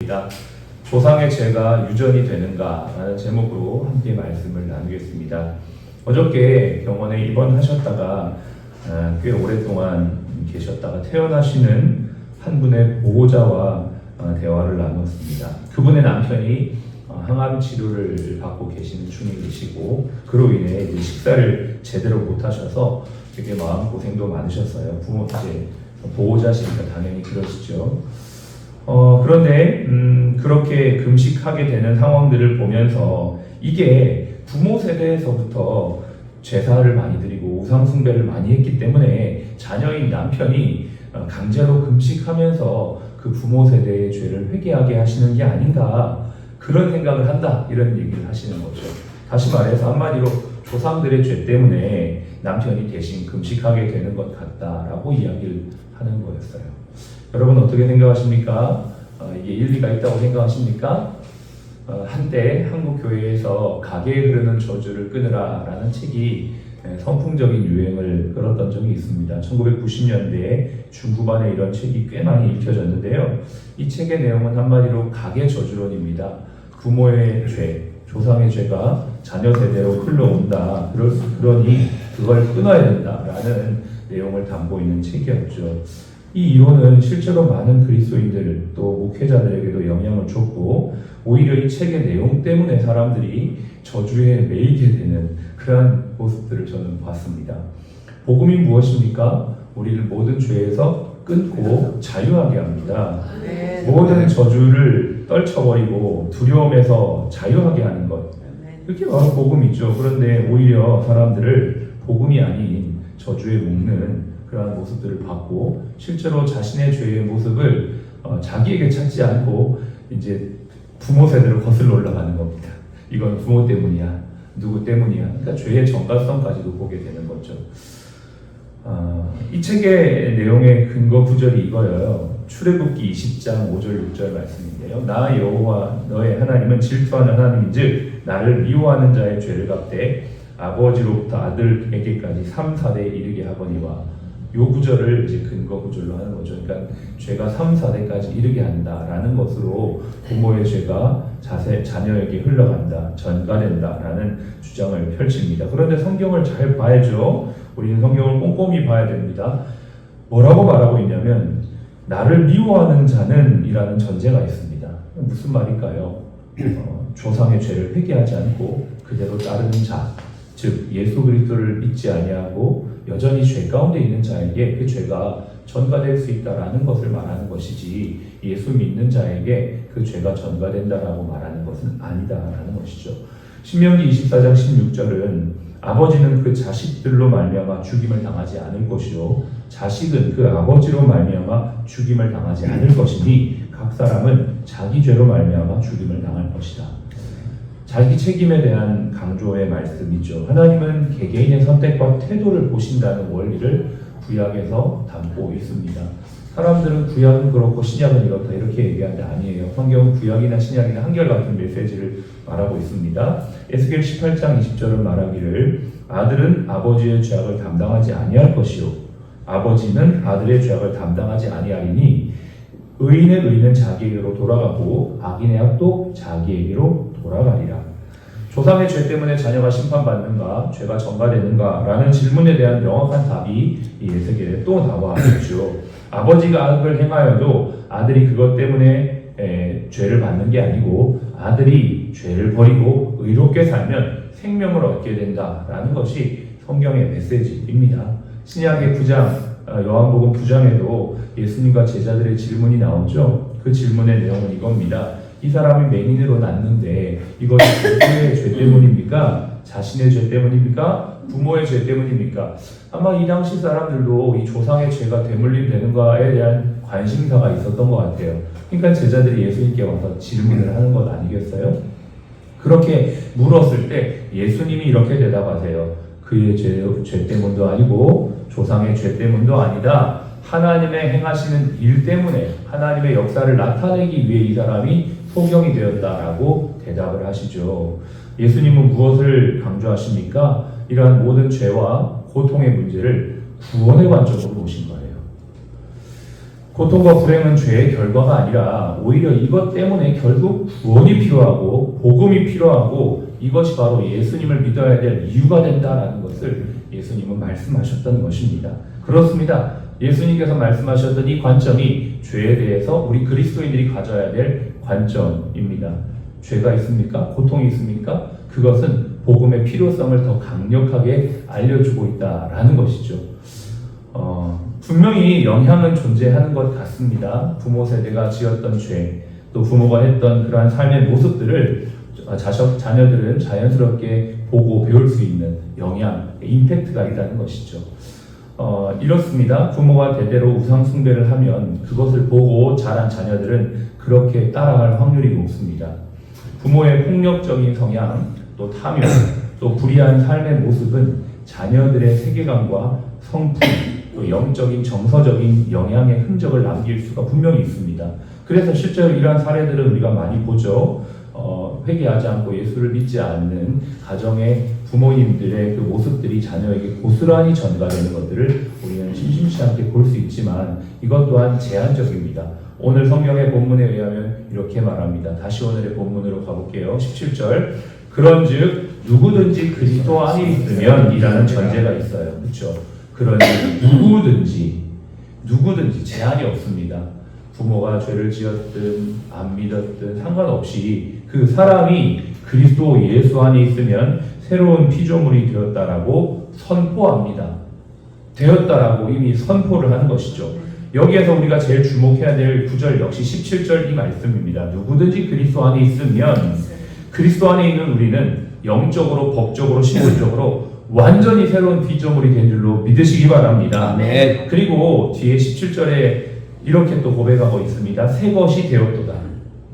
있습니다. 조상의 죄가 유전이 되는가? 라는 제목으로 함께 말씀을 나누겠습니다. 어저께 병원에 입원하셨다가 꽤 오랫동안 계셨다가 퇴원하시는 한 분의 보호자와 대화를 나눴습니다. 그분의 남편이 항암 치료를 받고 계시는 중이시고 그로 인해 이제 식사를 제대로 못하셔서 되게 마음고생도 많으셨어요. 이제 보호자시니까 당연히 그러시죠. 그런데 그렇게 금식하게 되는 상황들을 보면서 이게 부모 세대에서부터 제사를 많이 드리고 우상 숭배를 많이 했기 때문에 자녀인 남편이 강제로 금식하면서 그 부모 세대의 죄를 회개하게 하시는 게 아닌가, 그런 생각을 한다, 이런 얘기를 하시는 거죠. 다시 말해서 한마디로 조상들의 죄 때문에 남편이 대신 금식하게 되는 것 같다라고 이야기를 하는 거였어요. 여러분 어떻게 생각하십니까? 이게 일리가 있다고 생각하십니까? 한때 한국 교회에서 가게에 흐르는 저주를 끊으라 라는 책이 선풍적인 유행을 끌었던 적이 있습니다. 1990년대에 중후반에 이런 책이 꽤 많이 읽혀졌는데요. 이 책의 내용은 한마디로 가계 저주론입니다. 부모의 죄, 조상의 죄가 자녀 세대로 흘러온다. 그러니 그걸 끊어야 된다라는 내용을 담고 있는 책이었죠. 이 이론은 실제로 많은 그리스도인들 또 목회자들에게도 영향을 줬고 오히려 이 책의 내용 때문에 사람들이 저주에 매이게 되는 그러한 모습들을 저는 봤습니다. 복음이 무엇입니까? 우리를 모든 죄에서 끊고 자유하게 합니다. 모든 저주를 떨쳐버리고 두려움에서 자유하게 하는 것, 이렇게 바로 복음이죠. 그런데 오히려 사람들을 복음이 아닌 저주에 묶는 그러한 모습들을 봤고 실제로 자신의 죄의 모습을 자기에게 찾지 않고 이제 부모 세대로 거슬러 올라가는 겁니다. 이건 부모 때문이야, 누구 때문이야. 그러니까 죄의 정갈성까지도 보게 되는 거죠. 이 책의 내용의 근거 구절이 이거예요. 출애굽기 20장 5절 6절 말씀인데요. 나 여호와 너의 하나님은 질투하는 하나님인즉 나를 미워하는 자의 죄를 갚되 아버지로부터 아들에게까지 3, 4대에 이르게 하거니와, 요 구절을 이제 근거 구절로 하는 거죠. 그러니까 죄가 3, 4대까지 이르게 한다라는 것으로 부모의 죄가 자녀에게 흘러간다, 전가된다라는 주장을 펼칩니다. 그런데 성경을 잘 봐야죠. 우리는 성경을 꼼꼼히 봐야 됩니다. 뭐라고 말하고 있냐면 나를 미워하는 자는 이라는 전제가 있습니다. 무슨 말일까요? 조상의 죄를 회개하지 않고 그대로 따르는 자, 즉 예수 그리스도를 믿지 아니하고 여전히 죄 가운데 있는 자에게 그 죄가 전가될 수 있다라는 것을 말하는 것이지, 예수 믿는 자에게 그 죄가 전가된다라고 말하는 것은 아니다라는 것이죠. 신명기 24장 16절은 아버지는 그 자식들로 말미암아 죽임을 당하지 않을 것이요 자식은 그 아버지로 말미암아 죽임을 당하지 않을 것이니 각 사람은 자기 죄로 말미암아 죽임을 당할 것이다. 자기 책임에 대한 강조의 말씀이죠. 하나님은 개개인의 선택과 태도를 보신다는 원리를 구약에서 담고 있습니다. 사람들은 구약은 그렇고 신약은 이렇다 이렇게 얘기하는데 아니에요. 성경은 구약이나 신약이나 한결같은 메시지를 말하고 있습니다. 에스겔 18장 20절은 말하기를 아들은 아버지의 죄악을 담당하지 아니할 것이요 아버지는 아들의 죄악을 담당하지 아니하리니 의인의 의는 자기에게로 돌아가고 악인의 악도 자기에게로 돌아가리라. 조상의 죄 때문에 자녀가 심판받는가, 죄가 전가되는가 라는 질문에 대한 명확한 답이 이 에스겔에 또 나와 있죠. 아버지가 악을 행하여도 아들이 그것 때문에 죄를 받는 게 아니고 아들이 죄를 버리고 의롭게 살면 생명을 얻게 된다라는 것이 성경의 메시지입니다. 신약의 9장, 요한복음 9장에도 예수님과 제자들의 질문이 나오죠. 그 질문의 내용은 이겁니다. 이 사람이 맹인으로 났는데 이것이 누구의 죄 때문입니까? 자신의 죄 때문입니까? 부모의 죄 때문입니까? 아마 이 당시 사람들도 이 조상의 죄가 대물림 되는가에 대한 관심사가 있었던 것 같아요. 그러니까 제자들이 예수님께 와서 질문을 하는 것 아니겠어요? 그렇게 물었을 때 예수님이 이렇게 대답하세요. 그의 죄 때문도 아니고 조상의 죄 때문도 아니다. 하나님의 행하시는 일 때문에 하나님의 역사를 나타내기 위해 이 사람이 소경이 되었다라고 대답을 하시죠. 예수님은 무엇을 강조하십니까? 이러한 모든 죄와 고통의 문제를 구원의 관점으로 보신 거예요. 고통과 불행은 죄의 결과가 아니라 오히려 이것 때문에 결국 구원이 필요하고 복음이 필요하고 이것이 바로 예수님을 믿어야 될 이유가 된다라는 것을 예수님은 말씀하셨던 것입니다. 그렇습니다. 예수님께서 말씀하셨던 이 관점이 죄에 대해서 우리 그리스도인들이 가져야 될 관점입니다. 죄가 있습니까? 고통이 있습니까? 그것은 복음의 필요성을 더 강력하게 알려주고 있다라는 것이죠. 분명히 영향은 존재하는 것 같습니다. 부모 세대가 지었던 죄, 또 부모가 했던 그러한 삶의 모습들을 자녀들은 자연스럽게 보고 배울 수 있는 영향, 임팩트가 있다는 것이죠. 이렇습니다. 부모가 대대로 우상 숭배를 하면 그것을 보고 자란 자녀들은 그렇게 따라갈 확률이 높습니다. 부모의 폭력적인 성향, 또 탐욕, 또 불의한 삶의 모습은 자녀들의 세계관과 성품, 또 영적인 정서적인 영향의 흔적을 남길 수가 분명히 있습니다. 그래서 실제로 이러한 사례들은 우리가 많이 보죠. 회개하지 않고 예수를 믿지 않는 가정의 부모님들의 그 모습들이 자녀에게 고스란히 전가되는 것들을 우리는 심심치 않게 볼 수 있지만 이것 또한 제한적입니다. 오늘 성경의 본문에 의하면 이렇게 말합니다. 다시 오늘의 본문으로 가볼게요. 17절. 그런즉 누구든지 그리스도 안에 있으면 이라는 전제가 있어요. 그렇죠? 그런즉 누구든지 제한이 없습니다. 부모가 죄를 지었든 안 믿었든 상관없이 그 사람이 그리스도 예수 안에 있으면 새로운 피조물이 되었다라고 선포합니다. 되었다라고 이미 선포를 하는 것이죠. 여기에서 우리가 제일 주목해야 될 구절 역시 17절 이 말씀입니다. 누구든지 그리스도 안에 있으면 그리스도 안에 있는 우리는 영적으로, 법적으로, 신분적으로 완전히 새로운 피조물이 된 줄로 믿으시기 바랍니다. 아멘. 그리고 뒤에 17절에 이렇게 또 고백하고 있습니다. 새 것이 되었도다.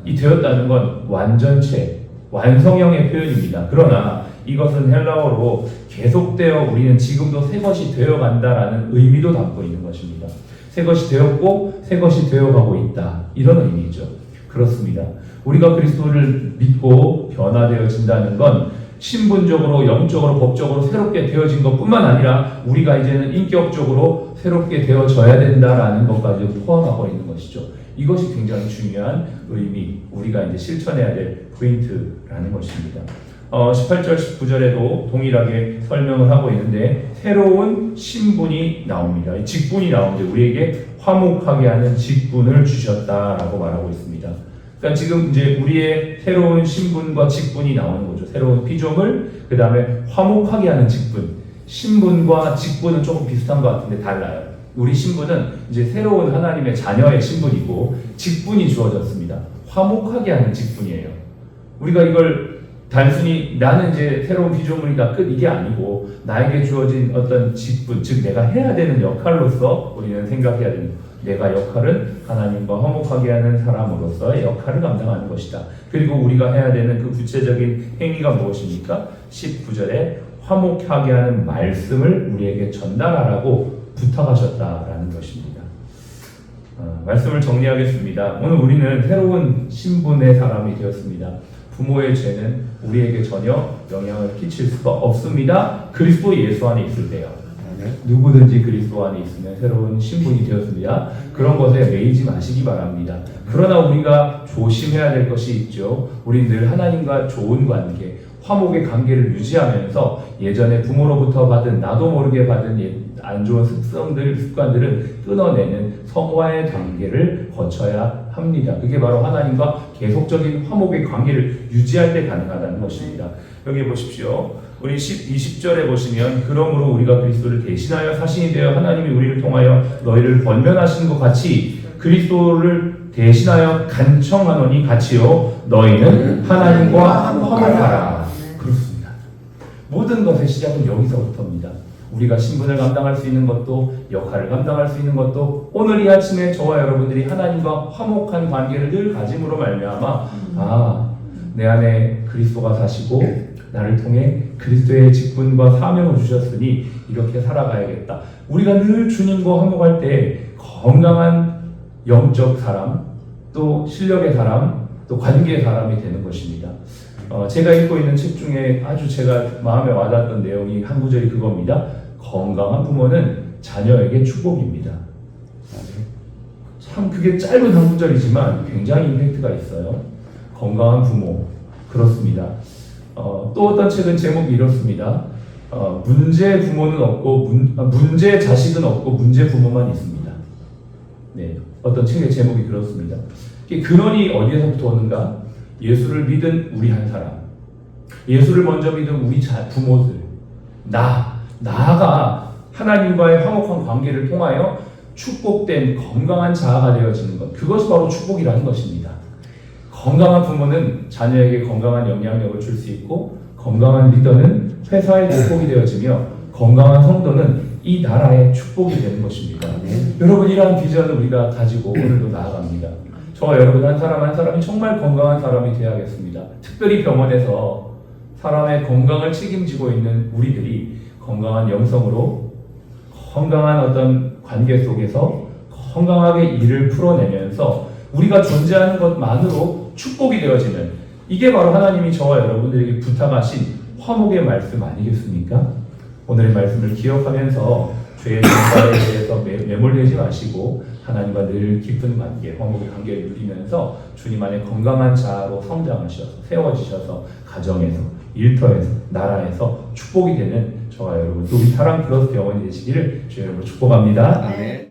이 되었다는 건 완전체, 완성형의 표현입니다. 그러나 이것은 헬라어로 계속되어 우리는 지금도 새 것이 되어간다라는 의미도 담고 있는 것입니다. 새 것이 되었고 새 것이 되어가고 있다. 이런 의미죠. 그렇습니다. 우리가 그리스도를 믿고 변화되어진다는 건 신분적으로, 영적으로, 법적으로 새롭게 되어진 것뿐만 아니라 우리가 이제는 인격적으로 새롭게 되어져야 된다라는 것까지 포함하고 있는 것이죠. 이것이 굉장히 중요한 의미, 우리가 이제 실천해야 될 포인트라는 것입니다. 18절, 19절에도 동일하게 설명을 하고 있는데 새로운 신분이 나옵니다. 직분이 나오는데 우리에게 화목하게 하는 직분을 주셨다라고 말하고 있습니다. 그러니까 지금 이제 우리의 새로운 신분과 직분이 나오는 거죠. 새로운 피조물, 그 다음에 화목하게 하는 직분. 신분과 직분은 조금 비슷한 것 같은데 달라요. 우리 신분은 이제 새로운 하나님의 자녀의 신분이고 직분이 주어졌습니다. 화목하게 하는 직분이에요. 우리가 이걸 단순히 나는 이제 새로운 피조물이다 끝 이게 아니고 나에게 주어진 어떤 직분, 즉 내가 해야 되는 역할로서 우리는 생각해야 되는 내가 역할은 하나님과 화목하게 하는 사람으로서의 역할을 감당하는 것이다. 그리고 우리가 해야 되는 그 구체적인 행위가 무엇입니까? 19절에 화목하게 하는 말씀을 우리에게 전달하라고 부탁하셨다라는 것입니다. 말씀을 정리하겠습니다. 오늘 우리는 새로운 신분의 사람이 되었습니다. 부모의 죄는 우리에게 전혀 영향을 끼칠 수가 없습니다. 그리스도 예수 안에 있을 때요. 누구든지 그리스도 안에 있으면 새로운 신분이 되었습니다. 그런 것에 매이지 마시기 바랍니다. 그러나 우리가 조심해야 될 것이 있죠. 우리 늘 하나님과 좋은 관계, 화목의 관계를 유지하면서 예전에 부모로부터 받은 나도 모르게 받은 안 좋은 습관들은 끊어내는 성화의 단계를 거쳐야 합니다. 그게 바로 하나님과 계속적인 화목의 관계를 유지할 때 가능하다는 것입니다. 여기 보십시오. 우리 20절에 보시면 그러므로 우리가 그리스도를 대신하여 사신이 되어 하나님이 우리를 통하여 너희를 권면하시는 것 같이 그리스도를 대신하여 간청하노니 같이요 너희는 하나님과 화목하라. 그렇습니다. 모든 것의 시작은 여기서부터입니다. 우리가 신분을 감당할 수 있는 것도 역할을 감당할 수 있는 것도 오늘 이 아침에 저와 여러분들이 하나님과 화목한 관계를 늘 가짐으로 말미암아 내 안에 그리스도가 사시고 나를 통해 그리스도의 직분과 사명을 주셨으니 이렇게 살아가야겠다. 우리가 늘 주님과 화목할 때 건강한 영적 사람, 또 실력의 사람, 또 관계의 사람이 되는 것입니다. 제가 읽고 있는 책 중에 아주 제가 마음에 와닿았던 내용이 한 구절이 그겁니다. 건강한 부모는 자녀에게 축복입니다. 참 그게 짧은 한 구절이지만 굉장히 임팩트가 있어요. 건강한 부모. 그렇습니다. 또 어떤 책은 제목이 이렇습니다. 문제 부모는 없고 문제 자식은 없고 문제 부모만 있습니다. 네, 어떤 책의 제목이 그렇습니다. 이 근원이 어디에서부터 오는가? 예수를 믿은 우리 한 사람, 예수를 먼저 믿은 우리 부모들, 나아가 하나님과의 화목한 관계를 통하여 축복된 건강한 자아가 되어지는 것, 그것이 바로 축복이라는 것입니다. 건강한 부모는 자녀에게 건강한 영향력을 줄 수 있고, 건강한 리더는 회사의 축복이 되어지며, 건강한 성도는 이 나라의 축복이 되는 것입니다. 여러분, 이러한 비전을 우리가 가지고 오늘도 나아갑니다. 저와 여러분 한 사람 한 사람이 정말 건강한 사람이 되어야겠습니다. 특별히 병원에서 사람의 건강을 책임지고 있는 우리들이 건강한 영성으로 건강한 어떤 관계 속에서 건강하게 일을 풀어내면서 우리가 존재하는 것만으로 축복이 되어지는, 이게 바로 하나님이 저와 여러분들에게 부탁하신 화목의 말씀 아니겠습니까? 오늘의 말씀을 기억하면서 죄의 전발에 대해서 매몰되지 마시고 하나님과 늘 깊은 관계, 화목의 관계를 누리면서 주님 안에 건강한 자아로 성장하셔서 세워지셔서 가정에서, 일터에서, 나라에서 축복이 되는 저와 여러분, 또 우리 사랑 플러스 병원이 되시기를 주의 이름으로 축복합니다. 아멘.